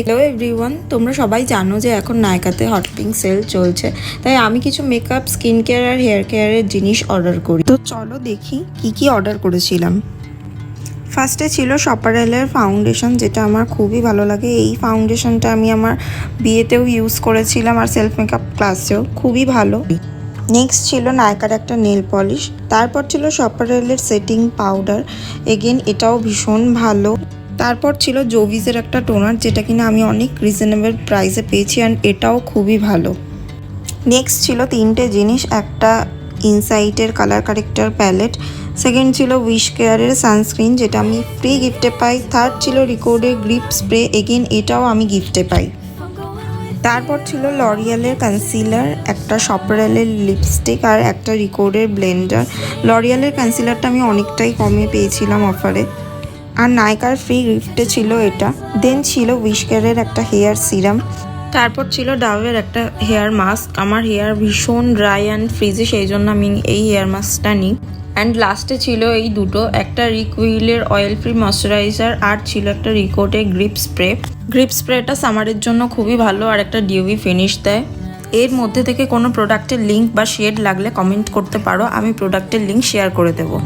Hello everyone, তোমরা সবাই জানো যে এখন নায়কাতে হট পিঙ্ক সেল চলছে, তাই আমি কিছু মেকআপ, স্কিন কেয়ার আর হেয়ার কেয়ারের জিনিস অর্ডার করি। তো চলো দেখি কি কি অর্ডার করেছিলাম। ফার্স্টে ছিল শপারেলের ফাউন্ডেশন, যেটা আমার খুবই ভালো লাগে। এই ফাউন্ডেশনটা আমি আমার বিয়েতেও ইউজ করেছিলাম আর সেলফ মেকআপ ক্লাসেও, খুবই ভালো। নেক্সট ছিল নায়কার একটা নেল পলিশ। তারপর ছিল শপারেলের সেটিং পাউডার, এগেন এটাও ভীষণ ভালো। তারপর ছিল জোভিজের একটা টোনার, যেটা কিনা আমি অনেক রিজনেবল প্রাইসে পেয়েছি অ্যান্ড এটাও খুবই ভালো। নেক্সট ছিল তিনটে জিনিস, একটা ইনসাইটের কালার কারেক্টার প্যালেট, সেকেন্ড ছিল উইশ কেয়ারের সানস্ক্রিন, যেটা আমি ফ্রি গিফটে পাই। থার্ড ছিল রিকোর্ডের গ্রিপ স্প্রে, এগেন এটাও আমি গিফটে পাই। তারপর ছিল লরিয়ালের কনসিলার, একটা শপারেলের লিপস্টিক আর একটা রিকোর্ডের ব্লেন্ডার। লরিয়ালের কনসিলারটা আমি অনেকটাই কমে পেয়েছিলাম অফারে। আর নায়কার ফ্রি গিফটে ছিল এটা। দেন ছিল উইশ কেয়ারের একটা হেয়ার সিরাম। তারপর ছিল ডাভের একটা হেয়ার মাস্ক। আমার হেয়ার ভীষণ ড্রাই অ্যান্ড ফ্রিজি, সেই জন্য আমি এই হেয়ার মাস্কটা নিই। অ্যান্ড লাস্টে ছিল এই দুটো, একটা রিকুইলের অয়েল ফ্রি ময়শ্চারাইজার আর ছিল একটা রিকোর্ডের গ্রিপ স্প্রে। গ্রিপ স্প্রেটা সামারের জন্য খুবই ভালো আর একটা ডিউই ফিনিশ দেয়। এর মধ্যে থেকে কোনো প্রোডাক্টের লিঙ্ক বা শেড লাগলে কমেন্ট করতে পারো, আমি প্রোডাক্টের লিঙ্ক শেয়ার করে দেবো।